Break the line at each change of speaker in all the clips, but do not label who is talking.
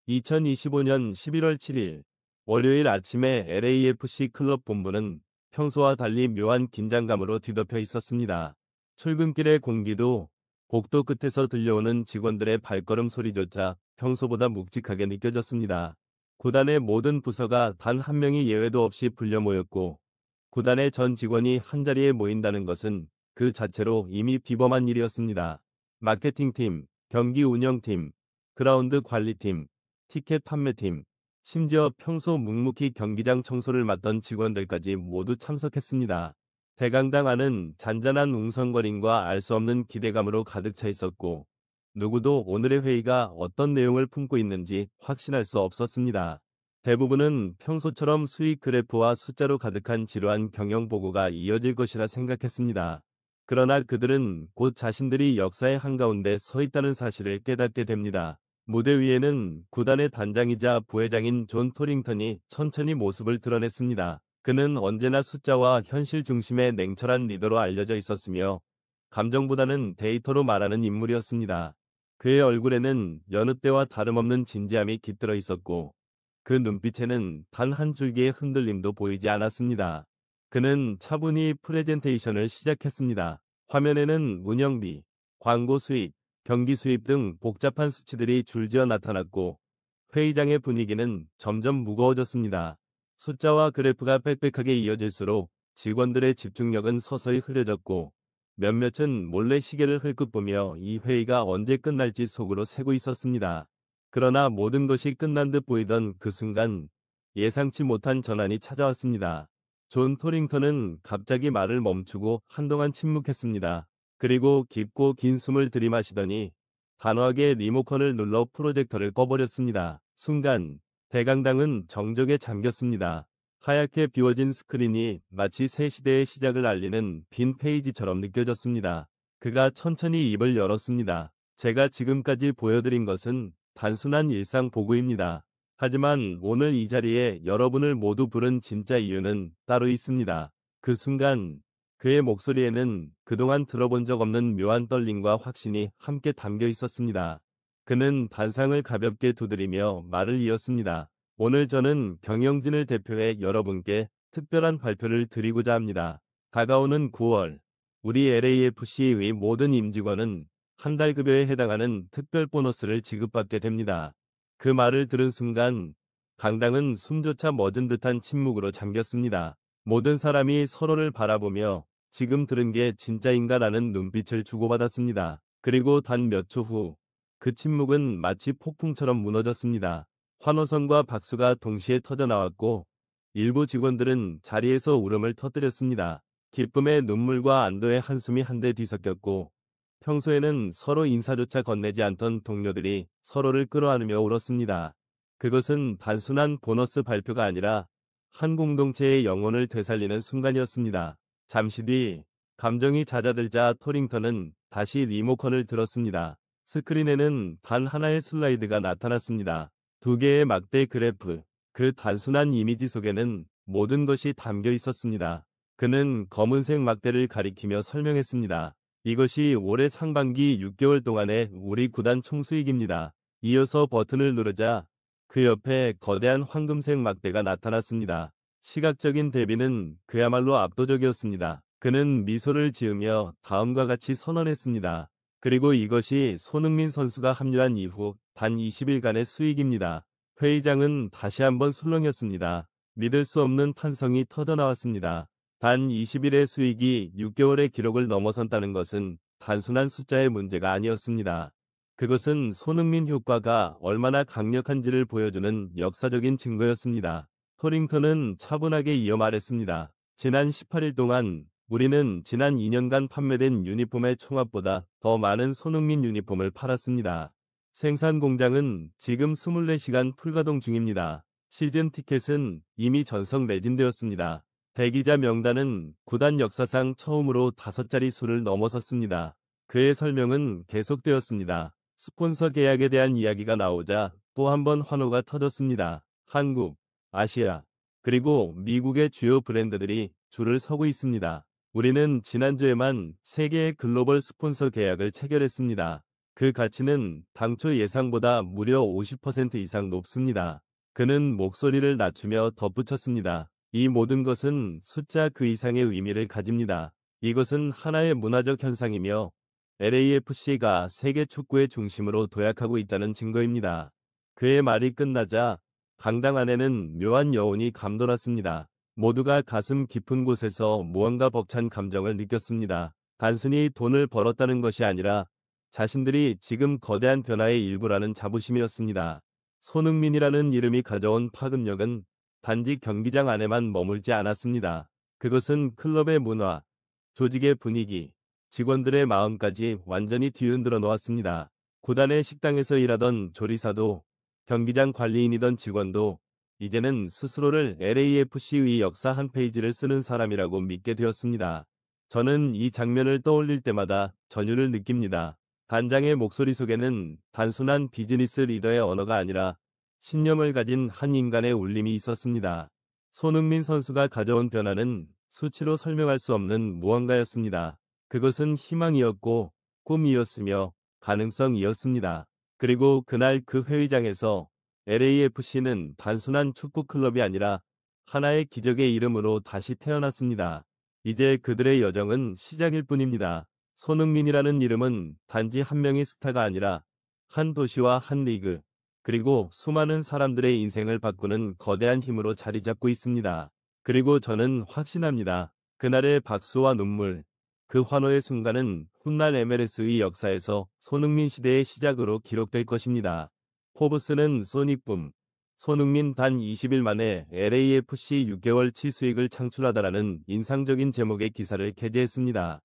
2025년 11월 7일 월요일 아침에 LAFC 클럽 본부는 평소와 달리 묘한 긴장감으로 뒤덮여 있었습니다. 출근길의 공기도 복도 끝에서 들려오는 직원들의 발걸음 소리조차 평소보다 묵직하게 느껴졌습니다. 구단의 모든 부서가 단 한 명의 예외도 없이 불려 모였고 구단의 전 직원이 한자리에 모인다는 것은 그 자체로 이미 비범한 일이었습니다. 마케팅팀, 경기 운영팀, 그라운드 관리팀, 티켓 판매팀, 심지어 평소 묵묵히 경기장 청소를 맡던 직원들까지 모두 참석했습니다. 대강당 안은 잔잔한 웅성거림과 알 수 없는 기대감으로 가득 차 있었고 누구도 오늘의 회의가 어떤 내용을 품고 있는지 확신할 수 없었습니다. 대부분은 평소처럼 수익 그래프와 숫자로 가득한 지루한 경영 보고가 이어질 것이라 생각했습니다. 그러나 그들은 곧 자신들이 역사의 한가운데 서 있다는 사실을 깨닫게 됩니다. 무대 위에는 구단의 단장이자 부회장인 존 토링턴이 천천히 모습을 드러냈습니다. 그는 언제나 숫자와 현실 중심의 냉철한 리더로 알려져 있었으며 감정보다는 데이터로 말하는 인물이었습니다. 그의 얼굴에는 여느 때와 다름없는 진지함이 깃들어 있었고 그 눈빛에는 단 한 줄기의 흔들림도 보이지 않았습니다. 그는 차분히 프레젠테이션을 시작했습니다. 화면에는 운영비, 광고 수입, 경기 수입 등 복잡한 수치들이 줄지어 나타났고 회의장의 분위기는 점점 무거워졌습니다. 숫자와 그래프가 빽빽하게 이어질수록 직원들의 집중력은 서서히 흐려졌고 몇몇은 몰래 시계를 흘끗 보며 이 회의가 언제 끝날지 속으로 세고 있었습니다. 그러나 모든 것이 끝난 듯 보이던 그 순간 예상치 못한 전환이 찾아왔습니다. 존 토링턴은 갑자기 말을 멈추고 한동안 침묵했습니다. 그리고 깊고 긴 숨을 들이마시더니 단호하게 리모컨을 눌러 프로젝터를 꺼버렸습니다. 순간 대강당은 정적에 잠겼습니다. 하얗게 비워진 스크린이 마치 새 시대의 시작을 알리는 빈 페이지처럼 느껴졌습니다. 그가 천천히 입을 열었습니다. 제가 지금까지 보여드린 것은 단순한 일상 보고입니다. 하지만 오늘 이 자리에 여러분을 모두 부른 진짜 이유는 따로 있습니다. 그 순간 그의 목소리에는 그동안 들어본 적 없는 묘한 떨림과 확신이 함께 담겨 있었습니다. 그는 단상을 가볍게 두드리며 말을 이었습니다. 오늘 저는 경영진을 대표해 여러분께 특별한 발표를 드리고자 합니다. 다가오는 9월, 우리 LAFC의 모든 임직원은 한 달 급여에 해당하는 특별 보너스를 지급받게 됩니다. 그 말을 들은 순간 강당은 숨조차 멎은 듯한 침묵으로 잠겼습니다. 모든 사람이 서로를 바라보며 지금 들은 게 진짜인가라는 눈빛을 주고받았습니다. 그리고 단 몇 초 후 그 침묵은 마치 폭풍처럼 무너졌습니다. 환호성과 박수가 동시에 터져나왔고 일부 직원들은 자리에서 울음을 터뜨렸습니다. 기쁨의 눈물과 안도의 한숨이 한데 뒤섞였고 평소에는 서로 인사조차 건네지 않던 동료들이 서로를 끌어안으며 울었습니다. 그것은 단순한 보너스 발표가 아니라 한 공동체의 영혼을 되살리는 순간이었습니다. 잠시 뒤 감정이 잦아들자 토링턴은 다시 리모컨을 들었습니다. 스크린에는 단 하나의 슬라이드가 나타났습니다. 두 개의 막대 그래프, 그 단순한 이미지 속에는 모든 것이 담겨 있었습니다. 그는 검은색 막대를 가리키며 설명했습니다. 이것이 올해 상반기 6개월 동안의 우리 구단 총수익입니다. 이어서 버튼을 누르자 그 옆에 거대한 황금색 막대가 나타났습니다. 시각적인 대비는 그야말로 압도적이었습니다. 그는 미소를 지으며 다음과 같이 선언했습니다. 그리고 이것이 손흥민 선수가 합류한 이후 단 20일간의 수익입니다. 회의장은 다시 한번 술렁였습니다. 믿을 수 없는 탄성이 터져나왔습니다. 단 20일의 수익이 6개월의 기록을 넘어선다는 것은 단순한 숫자의 문제가 아니었습니다. 그것은 손흥민 효과가 얼마나 강력한지를 보여주는 역사적인 증거였습니다. 토링턴은 차분하게 이어 말했습니다. 지난 18일 동안 우리는 지난 2년간 판매된 유니폼의 총합보다 더 많은 손흥민 유니폼을 팔았습니다. 생산 공장은 지금 24시간 풀가동 중입니다. 시즌 티켓은 이미 전석 매진되었습니다. 대기자 명단은 구단 역사상 처음으로 5자리 수를 넘어섰습니다. 그의 설명은 계속되었습니다. 스폰서 계약에 대한 이야기가 나오자 또 한 번 환호가 터졌습니다. 한국, 아시아, 그리고 미국의 주요 브랜드들이 줄을 서고 있습니다. 우리는 지난주에만 3개의 글로벌 스폰서 계약을 체결했습니다. 그 가치는 당초 예상보다 무려 50% 이상 높습니다. 그는 목소리를 낮추며 덧붙였습니다. 이 모든 것은 숫자 그 이상의 의미를 가집니다. 이것은 하나의 문화적 현상이며 LAFC가 세계 축구의 중심으로 도약하고 있다는 증거입니다. 그의 말이 끝나자 강당 안에는 묘한 여운이 감돌았습니다. 모두가 가슴 깊은 곳에서 무언가 벅찬 감정을 느꼈습니다. 단순히 돈을 벌었다는 것이 아니라 자신들이 지금 거대한 변화의 일부라는 자부심이었습니다. 손흥민이라는 이름이 가져온 파급력은 단지 경기장 안에만 머물지 않았습니다. 그것은 클럽의 문화, 조직의 분위기, 직원들의 마음까지 완전히 뒤흔들어 놓았습니다. 구단의 식당에서 일하던 조리사도, 경기장 관리인이던 직원도 이제는 스스로를 LAFC의 역사 한 페이지를 쓰는 사람이라고 믿게 되었습니다. 저는 이 장면을 떠올릴 때마다 전율을 느낍니다. 단장의 목소리 속에는 단순한 비즈니스 리더의 언어가 아니라 신념을 가진 한 인간의 울림이 있었습니다. 손흥민 선수가 가져온 변화는 수치로 설명할 수 없는 무언가였습니다. 그것은 희망이었고 꿈이었으며 가능성이었습니다. 그리고 그날 그 회의장에서 LAFC는 단순한 축구 클럽이 아니라 하나의 기적의 이름으로 다시 태어났습니다. 이제 그들의 여정은 시작일 뿐입니다. 손흥민이라는 이름은 단지 한 명의 스타가 아니라 한 도시와 한 리그, 그리고 수많은 사람들의 인생을 바꾸는 거대한 힘으로 자리 잡고 있습니다. 그리고 저는 확신합니다. 그날의 박수와 눈물, 그 환호의 순간은 훗날 MLS의 역사에서 손흥민 시대의 시작으로 기록될 것입니다. 포브스는 소닉붐, 손흥민 단 20일 만에 LAFC 6개월 치 수익을 창출하다라는 인상적인 제목의 기사를 게재했습니다.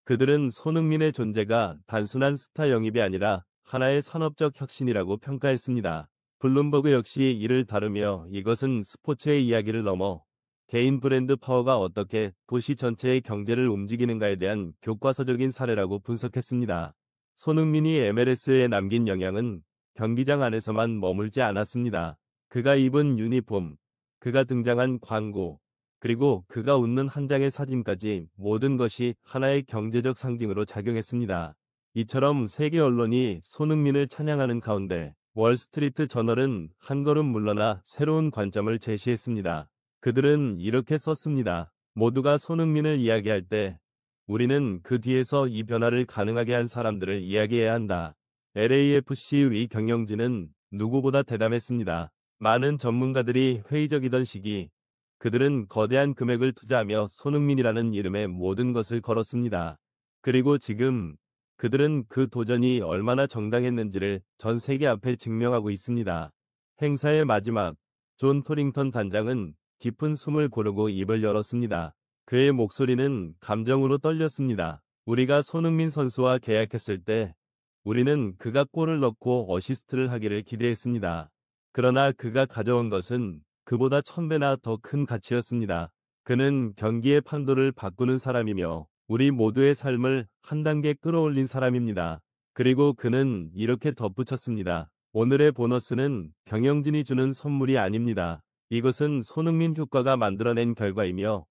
그들은 손흥민의 존재가 단순한 스타 영입이 아니라 하나의 산업적 혁신이라고 평가했습니다. 블룸버그 역시 이를 다루며 이것은 스포츠의 이야기를 넘어 개인 브랜드 파워가 어떻게 도시 전체의 경제를 움직이는가에 대한 교과서적인 사례라고 분석했습니다. 손흥민이 MLS에 남긴 영향은 경기장 안에서만 머물지 않았습니다. 그가 입은 유니폼, 그가 등장한 광고, 그리고 그가 웃는 한 장의 사진까지 모든 것이 하나의 경제적 상징으로 작용했습니다. 이처럼 세계 언론이 손흥민을 찬양하는 가운데 월스트리트 저널은 한 걸음 물러나 새로운 관점을 제시했습니다. 그들은 이렇게 썼습니다. 모두가 손흥민을 이야기할 때 우리는 그 뒤에서 이 변화를 가능하게 한 사람들을 이야기해야 한다. LAFC의 경영진은 누구보다 대담했습니다. 많은 전문가들이 회의적이던 시기 그들은 거대한 금액을 투자하며 손흥민이라는 이름에 모든 것을 걸었습니다. 그리고 지금 그들은 그 도전이 얼마나 정당했는지를 전 세계 앞에 증명하고 있습니다. 행사의 마지막, 존 토링턴 단장은 깊은 숨을 고르고 입을 열었습니다. 그의 목소리는 감정으로 떨렸습니다. 우리가 손흥민 선수와 계약했을 때 우리는 그가 골을 넣고 어시스트를 하기를 기대했습니다. 그러나 그가 가져온 것은 그보다 1000배나 더 큰 가치였습니다. 그는 경기의 판도를 바꾸는 사람이며 우리 모두의 삶을 한 단계 끌어올린 사람입니다. 그리고 그는 이렇게 덧붙였습니다. 오늘의 보너스는 경영진이 주는 선물이 아닙니다. 이것은 손흥민 효과가 만들어낸 결과이며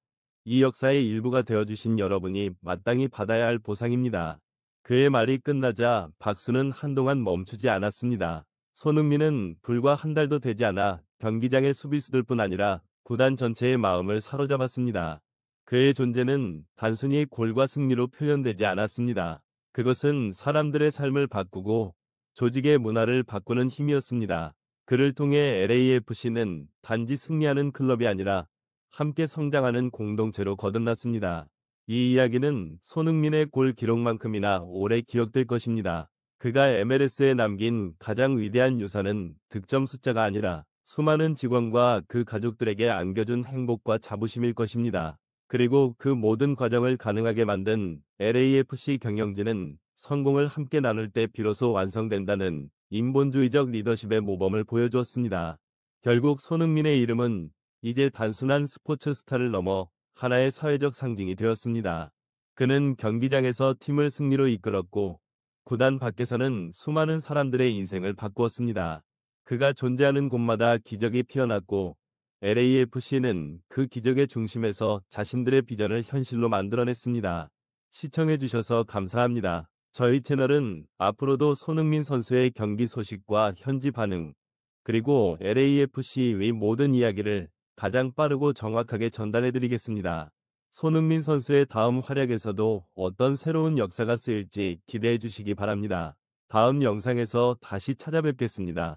이 역사의 일부가 되어주신 여러분이 마땅히 받아야 할 보상입니다. 그의 말이 끝나자 박수는 한동안 멈추지 않았습니다. 손흥민은 불과 한 달도 되지 않아 경기장의 수비수들뿐 아니라 구단 전체의 마음을 사로잡았습니다. 그의 존재는 단순히 골과 승리로 표현되지 않았습니다. 그것은 사람들의 삶을 바꾸고 조직의 문화를 바꾸는 힘이었습니다. 그를 통해 LAFC는 단지 승리하는 클럽이 아니라 함께 성장하는 공동체로 거듭났습니다. 이 이야기는 손흥민의 골 기록만큼이나 오래 기억될 것입니다. 그가 MLS에 남긴 가장 위대한 유산은 득점 숫자가 아니라 수많은 직원과 그 가족들에게 안겨준 행복과 자부심일 것입니다. 그리고 그 모든 과정을 가능하게 만든 LAFC 경영진은 성공을 함께 나눌 때 비로소 완성된다는 인본주의적 리더십의 모범을 보여주었습니다. 결국 손흥민의 이름은 이제 단순한 스포츠 스타를 넘어 하나의 사회적 상징이 되었습니다. 그는 경기장에서 팀을 승리로 이끌었고 구단 밖에서는 수많은 사람들의 인생을 바꾸었습니다. 그가 존재하는 곳마다 기적이 피어났고 LAFC는 그 기적의 중심에서 자신들의 비전을 현실로 만들어냈습니다. 시청해주셔서 감사합니다. 저희 채널은 앞으로도 손흥민 선수의 경기 소식과 현지 반응, 그리고 LAFC의 모든 이야기를 가장 빠르고 정확하게 전달해 드리겠습니다. 손흥민 선수의 다음 활약에서도 어떤 새로운 역사가 쓰일지 기대해 주시기 바랍니다. 다음 영상에서 다시 찾아뵙겠습니다.